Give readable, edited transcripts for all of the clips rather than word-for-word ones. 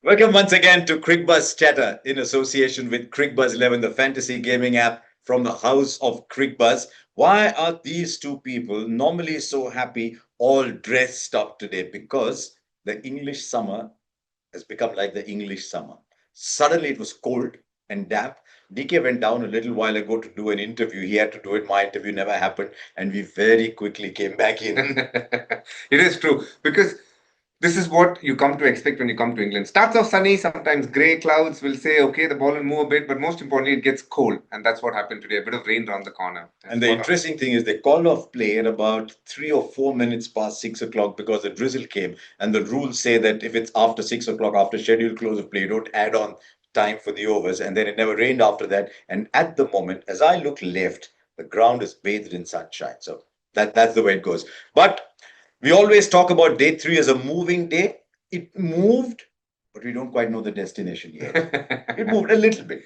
Welcome once again to Cricbuzz Chatter in association with Cricbuzz 11, the fantasy gaming app from the house of Cricbuzz. Why are these two people normally so happy, all dressed up today? Because the English summer has become like the English summer. Suddenly it was cold and damp. DK went down a little while ago to do an interview. He had to do it. My interview never happened. And we very quickly came back in. It is true because this is what you come to expect when you come to England. Starts off sunny, sometimes grey clouds will say, okay, the ball will move a bit, but most importantly, it gets cold. And that's what happened today. A bit of rain around the corner. And the interesting thing is they called off play at about 3 or 4 minutes past 6 o'clock because the drizzle came. And the rules say that if it's after 6 o'clock, after scheduled close of play, you don't add on time for the overs. And then it never rained after that. And at the moment, as I look left, the ground is bathed in sunshine. So that's the way it goes. But we always talk about day three as a moving day. It moved, but we don't quite know the destination yet. It moved a little bit.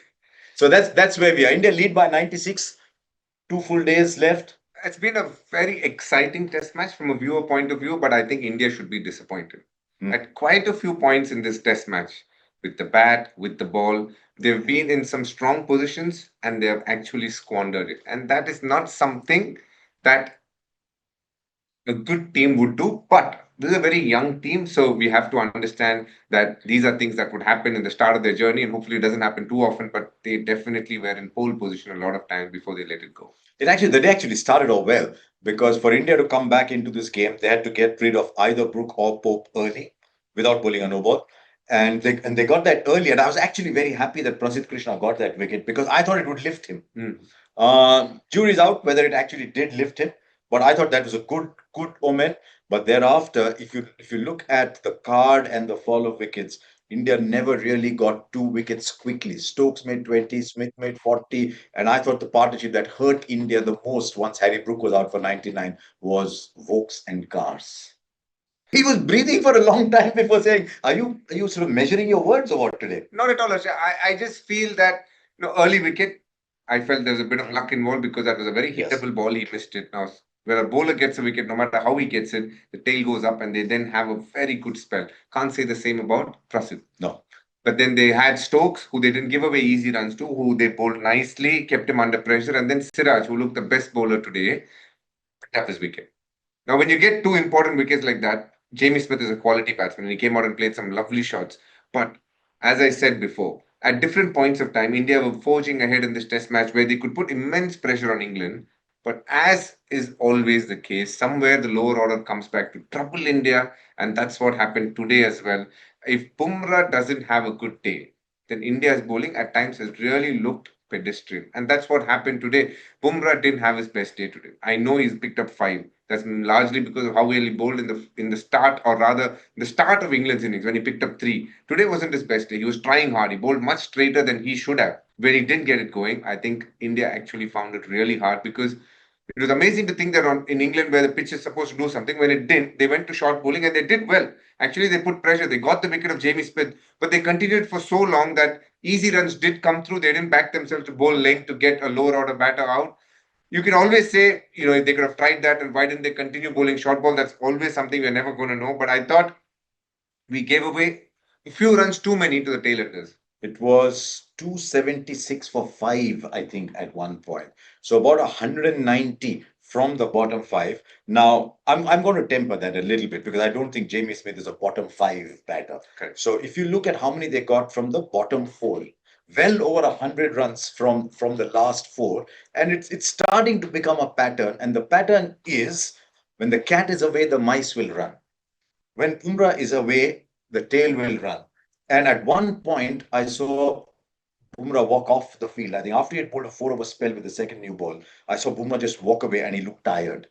So that's where we are. India lead by 96. 2 full days left. It's been a very exciting test match from a viewer point of view, but I think India should be disappointed. At quite a few points in this test match, with the bat, with the ball, they've been in some strong positions and they have actually squandered it. And that is not something that a good team would do. But this is a very young team, so we have to understand that these are things that would happen in the start of their journey, and hopefully it doesn't happen too often. But they definitely were in pole position a lot of times before they let it go. The day actually started off well because for India to come back into this game, they had to get rid of either Brook or Pope early without bowling a no ball. And they got that early. And I was actually very happy that Prasidh Krishna got that wicket because I thought it would lift him. Jury's out whether it actually did lift him, but I thought that was a good omen. But thereafter, if you look at the card and the fall of wickets, India never really got 2 wickets quickly. Stokes made 20, Smith made 40, and I thought the partnership that hurt India the most once Harry Brook was out for 99 was Vokes and Cars. He was breathing for a long time before saying, "Are you sort of measuring your words or what today?" Not at all, Harsha. I just feel that early wicket, I felt there was a bit of luck involved because that was a very Yes. hittable ball. He missed it. Now, where a bowler gets a wicket, no matter how he gets it, the tail goes up and they then have a very good spell. Can't say the same about Prasidh. No. But then they had Stokes, who they didn't give away easy runs to, who they bowled nicely, kept him under pressure, and then Siraj, who looked the best bowler today, picked up his wicket. Now, when you get two important wickets like that, Jamie Smith is a quality batsman. He came out and played some lovely shots. But as I said before, at different points of time, India were forging ahead in this test match where they could put immense pressure on England. But as is always the case, somewhere the lower order comes back to trouble India, and that's what happened today as well. If Bumrah doesn't have a good day, then India's bowling at times has really looked pedestrian. And that's what happened today. Bumrah didn't have his best day today. I know he's picked up five. That's largely because of how well he bowled in the start, or rather the start of England's innings when he picked up three. Today wasn't his best day. He was trying hard. He bowled much straighter than he should have. Where he didn't get it going, I think India actually found it really hard because it was amazing to think that in England, where the pitch is supposed to do something, when it didn't, they went to short bowling and they did well. Actually, they put pressure. They got the wicket of Jamie Smith, but they continued for so long that easy runs did come through. They didn't back themselves to bowl length to get a lower order batter out. You can always say, if they could have tried that and why didn't they continue bowling short ball? That's always something we're never going to know. But I thought we gave away a few runs too many to the tailenders. It was 276 for 5, I think, at one point. So about 190 from the bottom five. Now, I'm going to temper that a little bit because I don't think Jamie Smith is a bottom five batter. Correct. So if you look at how many they got from the bottom four, well over 100 runs from the last four, and it's starting to become a pattern. And the pattern is when the cat is away, the mice will run. When Bumrah is away, the tail will run. And at one point, I saw Bumrah walk off the field. I think after he had pulled a 4 over spell with the second new ball, I saw Bumrah just walk away and he looked tired.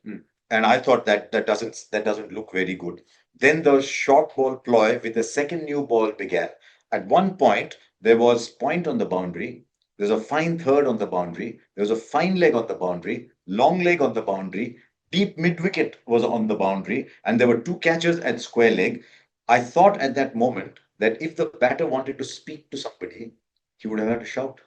And I thought that doesn't look very good. Then the short ball ploy with the second new ball began. At one point, there was point on the boundary. There's a fine third on the boundary. There was a fine leg on the boundary, long leg on the boundary, deep mid wicket was on the boundary, and there were two catches at square leg. I thought at that moment that if the batter wanted to speak to somebody, he would have had to shout.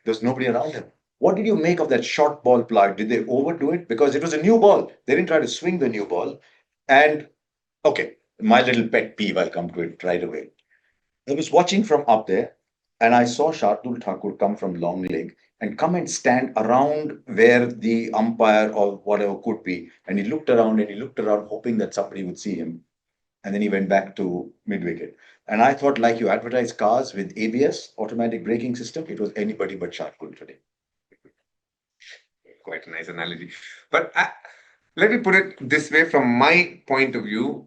There's nobody around him. What did you make of that short ball play? Did they overdo it? Because it was a new ball. They didn't try to swing the new ball. And okay, my little pet peeve, I'll come to it right away. I was watching from up there, and I saw Shardul Thakur come from long leg and come and stand around where the umpire or whatever could be. And he looked around and he looked around, hoping that somebody would see him. And then he went back to mid wicket. And I thought, like you advertise cars with ABS, automatic braking system, it was anybody but Shardul today. Quite a nice analogy. But let me put it this way from my point of view,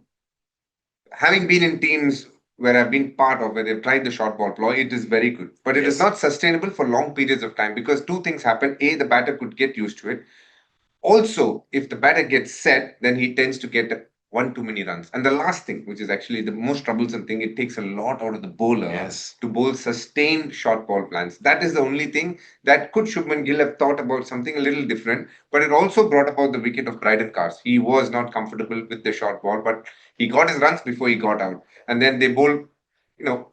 having been in teams where I've been part of, where they've tried the short ball ploy, it is very good. But it is Yes. not sustainable for long periods of time because two things happen. A, the batter could get used to it. Also, if the batter gets set, then he tends to get one too many runs. And the last thing, which is actually the most troublesome thing, it takes a lot out of the bowler Yes. to bowl sustained short ball plans. That is the only thing that could Shubman Gill have thought about something a little different. But it also brought about the wicket of Bryden Cars. He was not comfortable with the short ball, but he got his runs before he got out. And then they bowled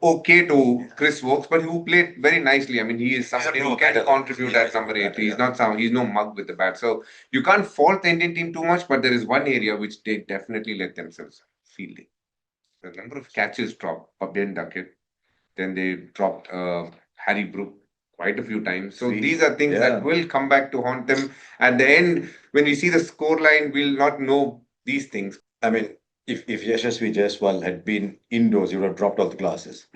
okay to Chris Wokes, but who played very nicely. I mean, he is somebody who can contribute at number eight. He's not he's no mug with the bat. So you can't fault the Indian team too much, but there is one area which they definitely let themselves fielding. The number of catches dropped, Pabden Duckett, then they dropped Harry Brook quite a few times. So these are things that will come back to haunt them. At the end, when we see the score line, we'll not know these things. I mean, if Yashasvi Jaiswal had been indoors, he would have dropped all the glasses.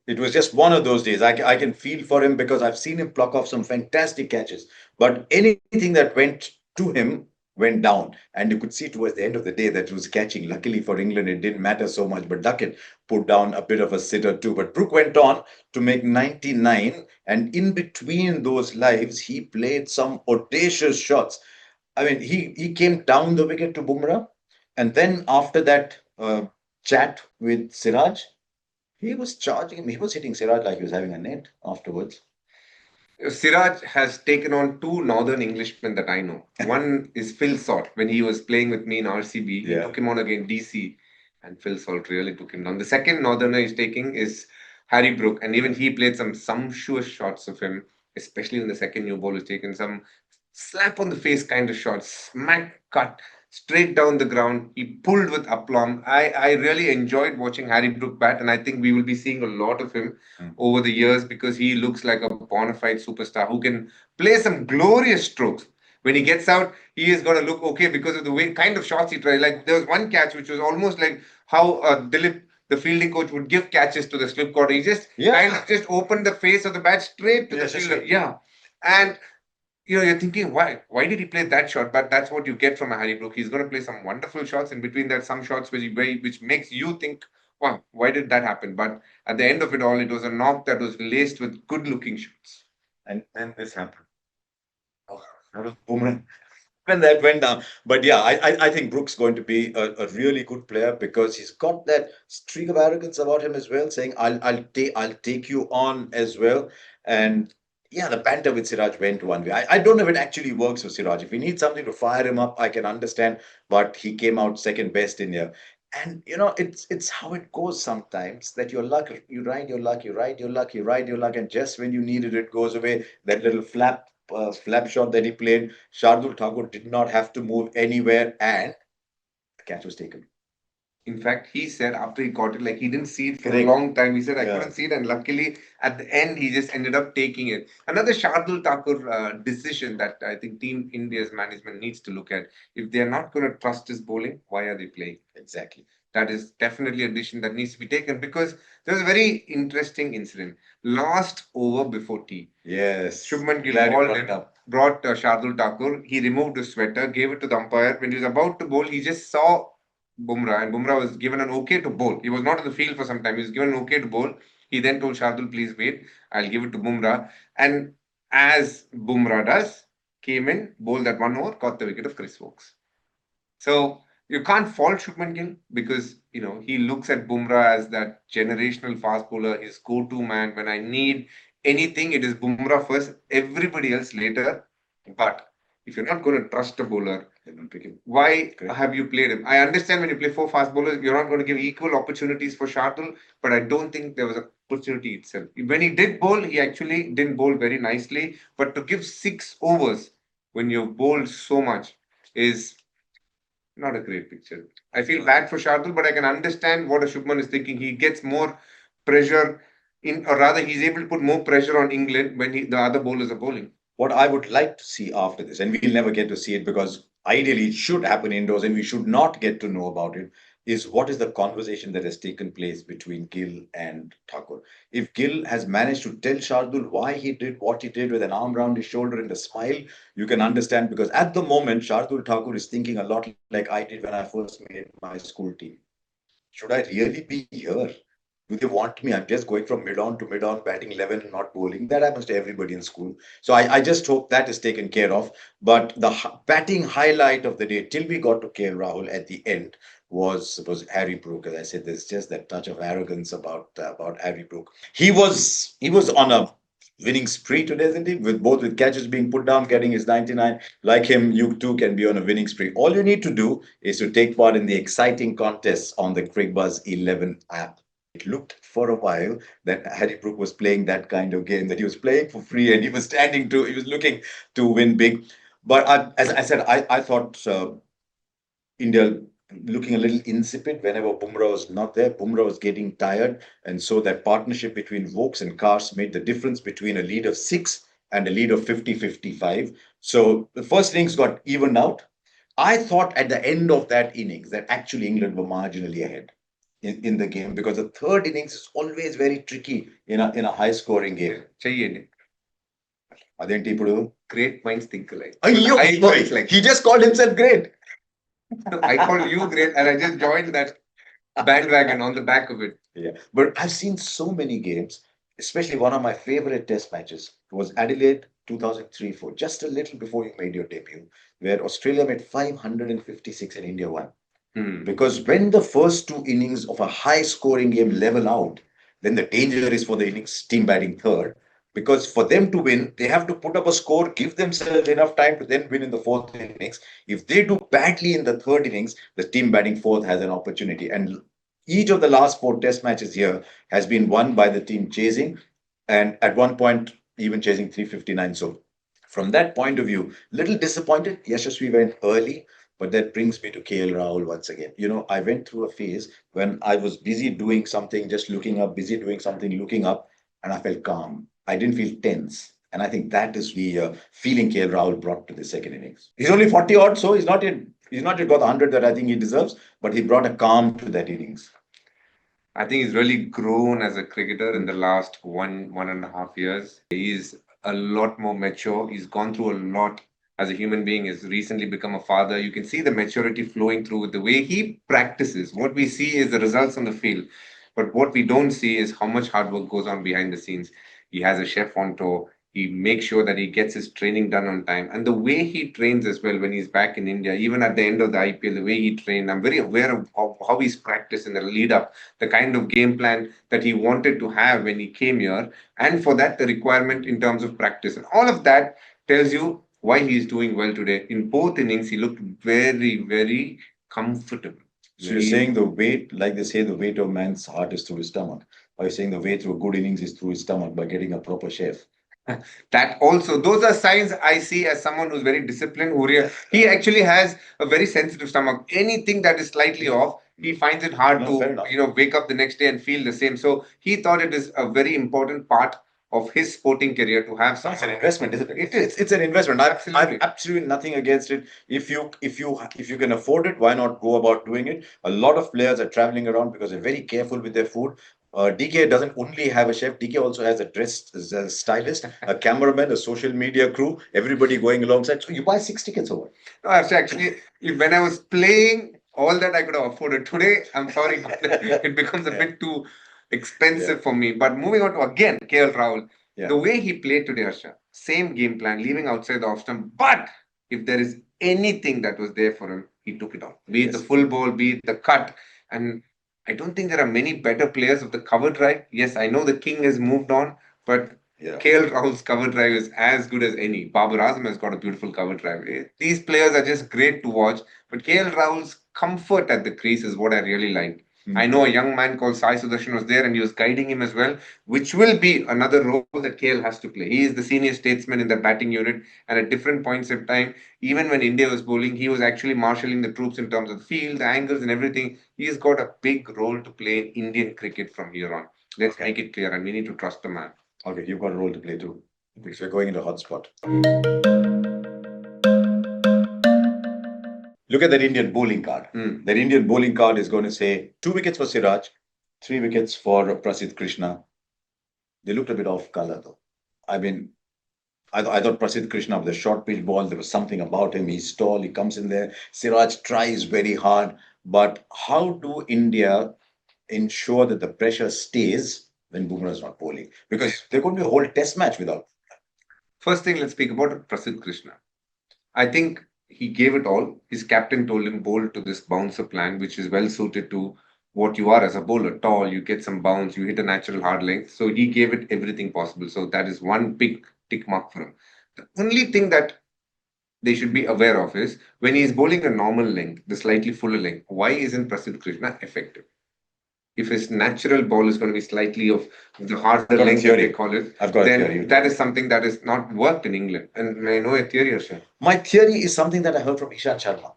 It was just one of those days. I can feel for him because I've seen him pluck off some fantastic catches. But anything that went to him went down. And you could see towards the end of the day that he was catching. Luckily for England, it didn't matter so much. But Duckett put down a bit of a sitter too. But Brook went on to make 99. And in between those lives, he played some audacious shots. I mean, he came down the wicket to Bumrah. And then after that chat with Siraj, he was charging him. He was hitting Siraj like he was having a net afterwards. Siraj has taken on two Northern Englishmen that I know. One is Phil Salt. When he was playing with me in RCB, he took him on against DC, and Phil Salt really took him down. The second Northerner he's taking is Harry Brook, and even he played some sumptuous shots of him, especially when the second new ball was taken. Some slap on the face kind of shots, smack cut straight down the ground. He pulled with aplomb. I really enjoyed watching Harry Brook bat, and I think we will be seeing a lot of him over the years because he looks like a bona fide superstar who can play some glorious strokes. When he gets out, he is going to look okay because of the way kind of shots he tries. Like there was one catch which was almost like how Dilip, the fielding coach, would give catches to the slip quarter. He just kind of just opened the face of the bat straight to the fielder. Yeah. And you're thinking, why did he play that shot? But that's what you get from a Harry Brook. He's going to play some wonderful shots. In between that, some shots which makes you think, wow, why did that happen? But at the end of it all, it was a knock that was laced with good-looking shots. And then this happened. Oh, Bumrah. When that went down. But yeah, I think Brook's going to be a really good player because he's got that streak of arrogance about him as well, saying I'll take you on as well. And yeah, the banter with Siraj went one way. I don't know if it actually works for Siraj. If he needs something to fire him up, I can understand. But he came out second best in here. And it's how it goes sometimes that your luck, you ride your luck, you ride your luck, you ride your luck, and just when you need it, it goes away. That little flap shot that he played, Shardul Thakur did not have to move anywhere, and the catch was taken. In fact, he said after he got it, like he didn't see it for a long time. He said, I couldn't see it. And luckily, at the end, he just ended up taking it. Another Shardul Thakur decision that I think Team India's management needs to look at. If they're not going to trust his bowling, why are they playing? Exactly. That is definitely a decision that needs to be taken because there was a very interesting incident. Last over before tea. Yes. Shubman Gill bowled in, brought Shardul Thakur. He removed his sweater, gave it to the umpire. When he was about to bowl, he just saw Bumrah, and Bumrah was given an okay to bowl. He was not in the field for some time. He was given an okay to bowl. He then told Shardul, please wait. I'll give it to Bumrah. And as Bumrah does, came in, bowled that one over, caught the wicket of Chris Wokes. So you can't fault Shubman Gill because he looks at Bumrah as that generational fast bowler, his go-to man. When I need anything, it is Bumrah first, everybody else later. But if you're not going to trust a bowler, then pick him. Why have you played him? I understand when you play four fast bowlers, you're not going to give equal opportunities for Shardul, but I don't think there was an opportunity itself. When he did bowl, he actually didn't bowl very nicely. But to give 6 overs when you've bowled so much is not a great picture. I feel bad for Shardul, but I can understand what a Shubman is thinking. He gets more pressure in, or rather, he's able to put more pressure on England when the other bowlers are bowling. What I would like to see after this, and we'll never get to see it because ideally it should happen indoors and we should not get to know about it, is what is the conversation that has taken place between Gill and Thakur. If Gill has managed to tell Shardul why he did what he did with an arm round his shoulder and a smile, you can understand because at the moment, Shardul Thakur is thinking a lot like I did when I first made my school team. Should I really be here? Do they want me? I'm just going from mid on to mid on, batting 11 and not bowling. That happens to everybody in school. So I just hope that is taken care of. But the batting highlight of the day, till we got to KL Rahul at the end, was Harry Brook. As I said, there's just that touch of arrogance about Harry Brook. He was on a winning spree today, isn't he? With catches being put down, getting his 99. Like him, you too can be on a winning spree. All you need to do is to take part in the exciting contests on the Cricbuzz 11 app. It looked for a while that Harry Brook was playing that kind of game, that he was playing for free and he was looking to win big. But as I said, I thought India looking a little insipid whenever Bumrah was not there. Bumrah was getting tired, and so that partnership between Vokes and Cars made the difference between a lead of 6 and a lead of 50-55. So the first innings got evened out. I thought at the end of that innings that actually England were marginally ahead in the game because the third innings is always very tricky in a high scoring game. చెయ్యండి. అదేంటి ఇప్పుడు Great minds think alike. అయ్యో I know it's like he just called himself great. I call you great, and I just joined that bandwagon on the back of it. Yeah, but I've seen so many games, especially one of my favorite test matches was Adelaide 2003-4, just a little before you made your debut, where Australia made 556 and India won. Because when the first two innings of a high scoring game level out, then the danger is for the innings team batting third. Because for them to win, they have to put up a score, give themselves enough time to then win in the fourth innings. If they do badly in the third innings, the team batting fourth has an opportunity. And each of the last four test matches here has been won by the team chasing, and at one point, even chasing 359. So, from that point of view, little disappointed. Yashasvi went early, but that brings me to KL Rahul once again. I went through a phase when I was busy doing something, just looking up, busy doing something, looking up, and I felt calm. I didn't feel tense. And I think that is the feeling KL Rahul brought to the second innings. He's only 40 odd, so he's not yet got the 100 that I think he deserves, but he brought a calm to that innings. I think he's really grown as a cricketer in the last 1.5 years. He's a lot more mature. He's gone through a lot as a human being. He's recently become a father. You can see the maturity flowing through with the way he practices. What we see is the results on the field, but what we don't see is how much hard work goes on behind the scenes. He has a chef on tour. He makes sure that he gets his training done on time. And the way he trains as well when he's back in India, even at the end of the IPL, the way he trained, I'm very aware of how he's practiced in the lead up, the kind of game plan that he wanted to have when he came here. And for that, the requirement in terms of practice. And all of that tells you why he's doing well today. In both innings, he looked very, very comfortable. So you're saying the weight, like they say, the weight of man's heart is through his stomach. Or you're saying the way through a good innings is through his stomach by getting a proper chef. That also, those are signs I see as someone who's very disciplined. He actually has a very sensitive stomach. Anything that is slightly off, he finds it hard No, fair enough. to wake up the next day and feel the same. So he thought it is a very important part of his sporting career to have It's an someone. investment, isn't it? It is. It's an investment. I've Absolutely. absolutely nothing against it. If you can afford it, why not go about doing it? A lot of players are traveling around because they're very careful with their food. DK doesn't only have a chef. DK also has a stylist, a cameraman, a social media crew, everybody going alongside. So you buy 6 tickets over. No, actually, when I was playing, all that I could have afforded. Today, I'm sorry, it becomes a Yeah. bit too expensive for me. But moving on to again, KL Rahul, Yeah. the way he played today, Harsha, same game plan, leaving outside the off stump. But if there is anything that was there for him, he took it on. Be it the Yes. full ball, be it the cut. And I don't think there are many better players of the cover drive. Yes, I know the king has moved on, but Yeah. KL Rahul's cover drive is as good as any. Babar Azam has got a beautiful cover drive. These players are just great to watch. But KL Rahul's comfort at the crease is what I really like. I know a young man called Sai Sudarshan was there and he was guiding him as well, which will be another role that KL has to play. He is the senior statesman in the batting unit, and at different points of time, even when India was bowling, he was actually marshalling the troops in terms of the field, the angles, and everything. He's got a big role to play in Indian cricket from here on. Let's Okay. make it clear, and we need to trust the man. Okay, you've got a role to play too. Because we're going into a hot spot. Look at that Indian bowling card. That Indian bowling card is going to say 2 wickets for Siraj, 3 wickets for Prasidh Krishna. They looked a bit off color though. I mean, I thought Prasidh Krishna with the short pitch ball, there was something about him. He's tall, he comes in there. Siraj tries very hard. But how do India ensure that the pressure stays when Bumrah is not bowling? Because there could be a whole test match without. First thing, let's speak about Prasidh Krishna. I think he gave it all. His captain told him bowl to this bouncer plan, which is well suited to what you are as a bowler. Tall, you get some bounce, you hit a natural hard length. So he gave it everything possible. So that is one big tick mark for him. The only thing that they should be aware of is when he is bowling a normal length, the slightly fuller length, why isn't Prasidh Krishna effective? If his natural ball is going to be slightly of the harder length that they call it, then that is something that is not worked in England. And may I know your theory, Harsha? My theory is something that I heard from Ishan Sharma.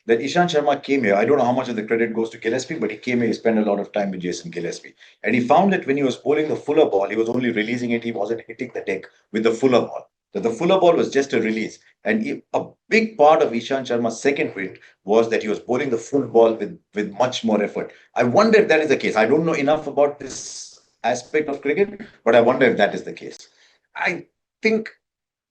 That Ishan Sharma came here. I don't know how much of the credit goes to Gillespie, but he came here, he spent a lot of time with Jason Gillespie. And he found that when he was bowling the fuller ball, he was only releasing it, he wasn't hitting the deck with the fuller ball. That the fuller ball was just a release. And a big part of Ishan Sharma's second win was that he was bowling the full ball with much more effort. I wonder if that is the case. I don't know enough about this aspect of cricket, but I wonder if that is the case. I think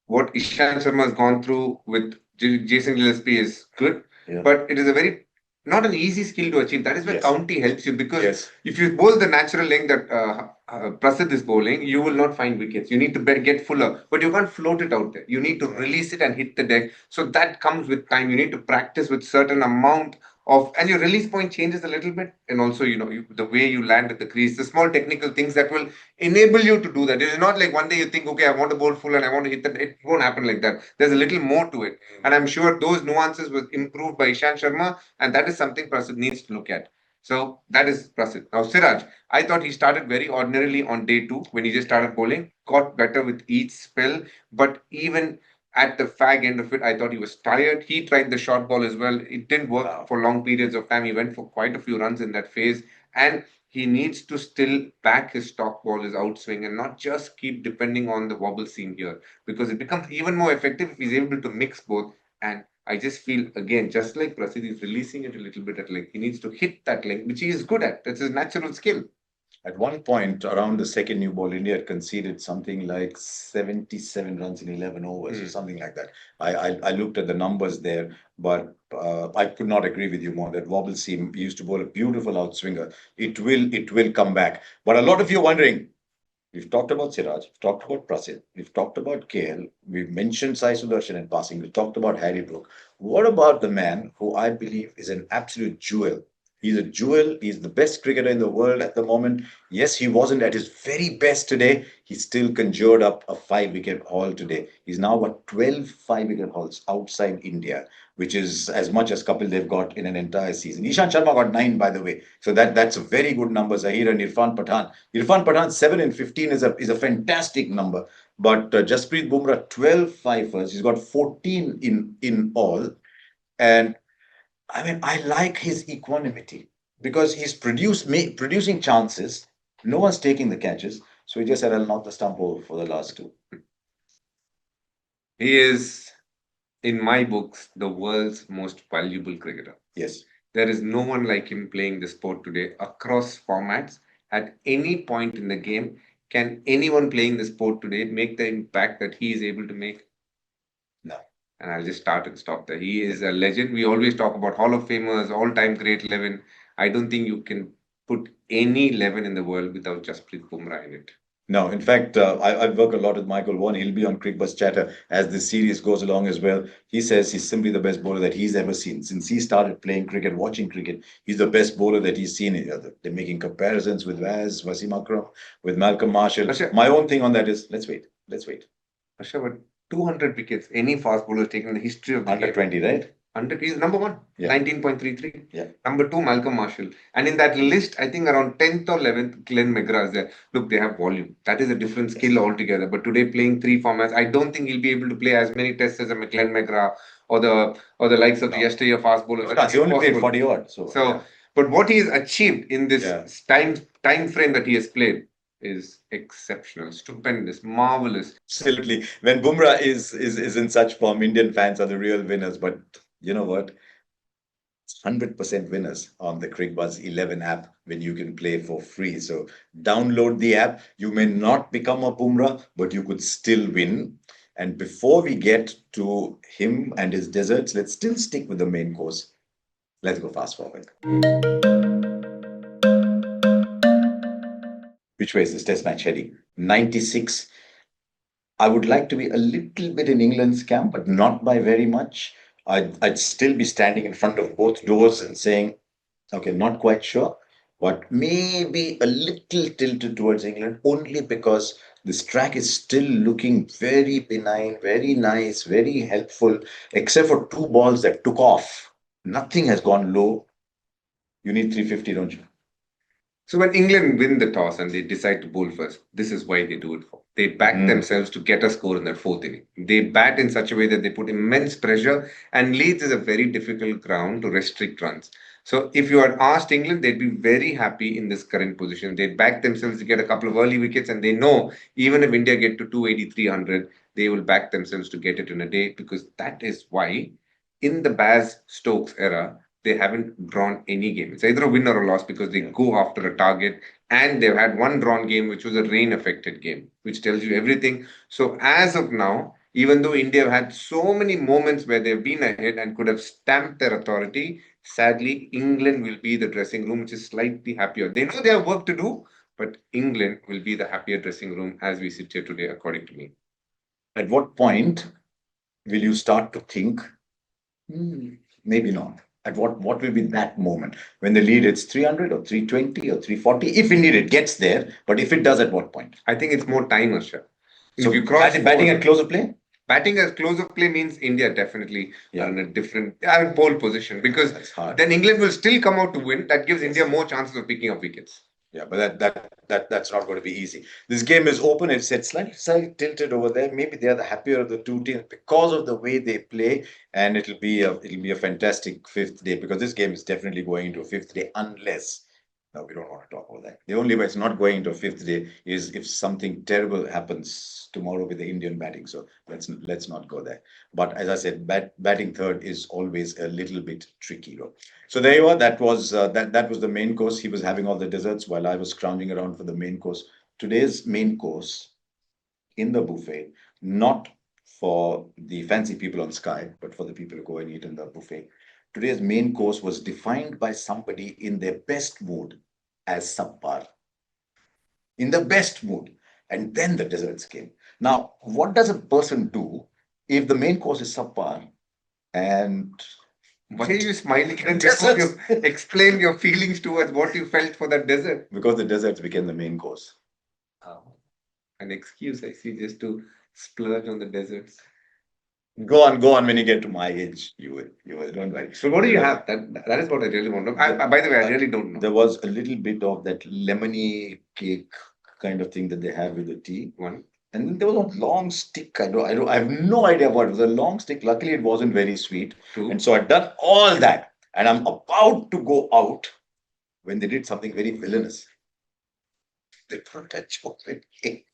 what Ishan Sharma has gone through with Jason Gillespie is good, but it is a very not an easy skill to achieve. That is where county helps you because if you bowl the natural length that Prasidh is bowling, you will not find wickets. You need to get fuller, but you can't float it out there. You need to release it and hit the deck. So that comes with time. You need to practice with certain amount of, and your release point changes a little bit, and also the way you land at the crease, the small technical things that will enable you to do that. It is not like one day you think, okay, I want to bowl full and I want to hit that. It won't happen like that. There's a little more to it. And I'm sure those nuances were improved by Ishan Sharma, and that is something Prasidh needs to look at. So that is Prasidh. Now, Siraj, I thought he started very ordinarily on day 2 when he just started bowling, got better with each spell, but even at the fag end of it, I thought he was tired. He tried the short ball as well. It didn't work for long periods of time. He went for quite a few runs in that phase. And he needs to still back his stock ball, his outswing, and not just keep depending on the wobble seam here, because it becomes even more effective if he's able to mix both. And I just feel, again, just like Prasidh is releasing it a little bit at length, he needs to hit that length, which he is good at. That's his natural skill. At one point, around the second new ball, India had conceded something like 77 runs in 11 overs or something like that. I looked at the numbers there, but I could not agree with you more. That wobble seam used to bowl a beautiful outswinger. It will come back. But a lot of you are wondering, we've talked about Siraj, we've talked about Prasidh, we've talked about KL, we've mentioned Sai Sudarshan in passing, we've talked about Harry Brook. What about the man who I believe is an absolute jewel? He's a jewel. He's the best cricketer in the world at the moment. Yes, he wasn't at his very best today. He still conjured up a 5 wicket haul today. He's now got 12 5 wicket hauls outside India, which is as much as Kapil Dev got in an entire season. Ishan Sharma got 9, by the way. So that's a very good number. Zahir and Irfan Pathan. Irfan Pathan 7 and 15 is a fantastic number. But Jasprit Bumrah 12 fifers. He's got 14 in all. And I mean, I like his equanimity because he's producing chances. No one's taking the catches. So he just said, I'll knock the stump over for the last 2. He is, in my books, the world's most valuable cricketer. Yes. There is no one like him playing the sport today across formats. At any point in the game, can anyone playing the sport today make the impact that he is able to make? No. And I'll just start and stop there. He is a legend. We always talk about Hall of Famers, all-time great 11. I don't think you can put any 11 in the world without Jasprit Bumrah in it. No, in fact, I work a lot with Michael Vaughan. He'll be on Cricbuzz Chatter as this series goes along as well. He says he's simply the best bowler that he's ever seen. Since he started playing cricket, watching cricket, he's the best bowler that he's seen. They're making comparisons with Wasim Akram, with Malcolm Marshall. My own thing on that is, let's wait. Harsha, but 200 wickets, any fast bowler has taken in the history of the Under game. 20, right? He's number 1, 19.33. Yeah. Number 2, Malcolm Marshall. And in that list, I think around 10th or 11th, Glenn McGrath is there. Look, they have volume. That is a different skill altogether. But today, playing 3 formats, I don't think he'll be able to play as many tests as a Glenn McGrath or the likes of the yesteryear fast bowlers. He only played 40 odd. But what he has achieved in this time time frame that he has played is exceptional, stupendous, marvelous. Absolutely. When Bumrah is in such form, Indian fans are the real winners. But you know what? 100% winners on the Cricbuzz 11 app when you can play for free. So download the app. You may not become a Bumrah, but you could still win. And before we get to him and his desserts, let's still stick with the main course. Let's go fast forward. Which way is this test match heading? 96. I would like to be a little bit in England's camp, but not by very much. I'd still be standing in front of both doors and saying, okay, not quite sure, but maybe a little tilted towards England only because this track is still looking very benign, very nice, very helpful, except for two balls that took off. Nothing has gone low. You need 350, don't you? So when England win the toss and they decide to bowl first, this is why they do it for. They back themselves to get a score in that fourth inning. They bat in such a way that they put immense pressure, and Leeds is a very difficult ground to restrict runs. So if you had asked England, they'd be very happy in this current position. They'd back themselves to get a couple of early wickets, and they know even if India get to 280, 300, they will back themselves to get it in a day, because that is why in the Baz Stokes era, they haven't drawn any game. It's either a win or a loss because they go after a target, and they've had one drawn game, which was a rain affected game, which tells you everything. So, as of now, even though India have had so many moments where they've been ahead and could have stamped their authority, sadly, England will be the dressing room, which is slightly happier. They know they have work to do, but England will be the happier dressing room as we sit here today, according to me. At what point will you start to think, maybe not? At what will be that moment when the lead hits 300 or 320 or 340? If indeed it gets there, but if it does, at what point? I think it's more time, Harsha. So If you cross batting at close of play? Batting as close of play means India definitely Yeah. are in a different pole position, because That's hard. then England will still come out to win. That gives India more chances of picking up wickets. Yeah, but that's not going to be easy. This game is open. It's slightly tilted over there. Maybe they are the happier of the two teams because of the way they play, and it'll be a fantastic fifth day, because this game is definitely going into a fifth day unless. No, we don't want to talk about that. The only way it's not going into a fifth day is if something terrible happens tomorrow with the Indian batting. So let's not go there. But as I said, batting third is always a little bit tricky. So there you are. That was the main course. He was having all the desserts while I was scrounging around for the main course. Today's main course in the buffet, not for the fancy people on Sky, but for the people who go and eat in the buffet. Today's main course was defined by somebody in their best mood as subpar. In the best mood. And then the desserts came. Now, what does a person do if the main course is subpar and Why are you smiling? And before you explain your feelings towards what you felt for that desert? Because the desserts became the main course. Oh, an excuse, I see, just to splurge on the deserts. Go on. When you get to my age, you will. Don't worry. So what do you have? That is what I really want to know. By the way, I really don't know. There was a little bit of that lemony cake kind of thing that they have with the tea. One. And then there was a long stick. I have no idea what it was. A long stick. Luckily, it wasn't very sweet. Two. And so I'd done all that, and I'm about to go out when they did something very villainous. They put a chocolate cake.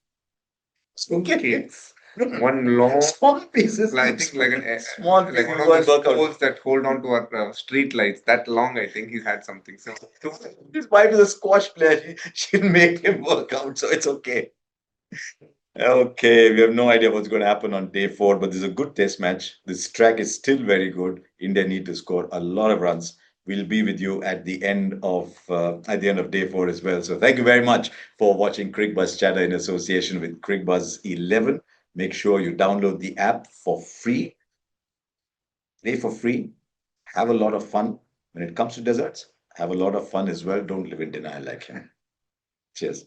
Cakes. One long, small pieces. I think like small like pieces. one of those poles that hold on to our street lights. That long, I think he's had something. So his wife is a squash player. She'll make him work out, so it's okay. Okay, we have no idea what's going to happen on day 4, but this is a good test match. This track is still very good. India need to score a lot of runs. We'll be with you at the end of day 4 as well. So thank you very much for watching Cricbuzz Chatter in association with Cricbuzz 11. Make sure you download the app for free. Play for free. Have a lot of fun. When it comes to desserts, have a lot of fun as well. Don't live in denial like him. Cheers.